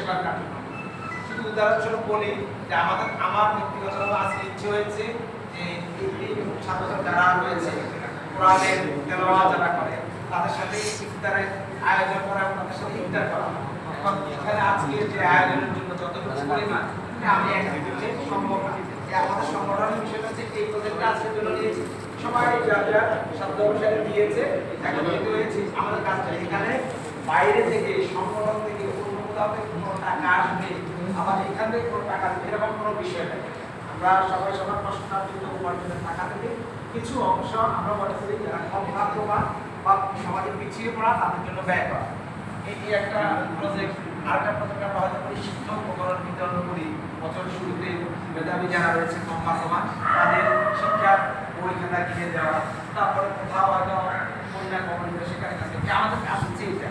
সেবার কার্যক্রম। শুধু উদাহরণস্বরূপ বলি যে আমার ব্যক্তিগতভাবে আজকে ইচ্ছে হয়েছে যে এই ছাত্রছাত্রী যারা রয়েছে কোরআনের তেলাওয়াত যারা করে তাদের সাথে ইফতারের আয়োজন করা এবং তাদের সাথে ইফতার করা। এখন এখানে আজকে যে আয়োজনের জন্য যতটুকু পরিমাণ আমি একদিকে সম্ভব না। আমাদের সংগঠনের বিষয়টা হচ্ছে এই প্রজেক্টটা আজকের জন্য নিয়েছি, সবাই যারা শব্দ অনুসারে দিয়েছে একত্রিত হয়েছি। আমাদের কাজটা এখানে বাইরে থেকে সংগঠন থেকে অন্য কোথাও থেকে কোনো টাকা আসবে, আবার এখান থেকে কোনো টাকা এরকম কোনো বিষয় নেই। আমরা সবাই সবার প্রশ্নার্থিত উপার্জনের টাকা থেকে কিছু অংশ আমরা মনে করি যারা অভাগ্যবান বা সমাজে পিছিয়ে পড়া তাদের জন্য ব্যয় করা। এই একটা প্রজেক্ট। আরেকটা প্রজেক্ট আমরা হয়তো করি শিক্ষা উপকরণ বিতরণ করি বছর শুরুতে মেধাবী যারা রয়েছে কম তাদের শিক্ষার বই খাতা কিনে দেওয়া, তারপরে কোথাও হয়তো কন্যা কমিউনিটি সেখানে আমাদের কাজ হচ্ছে এটা।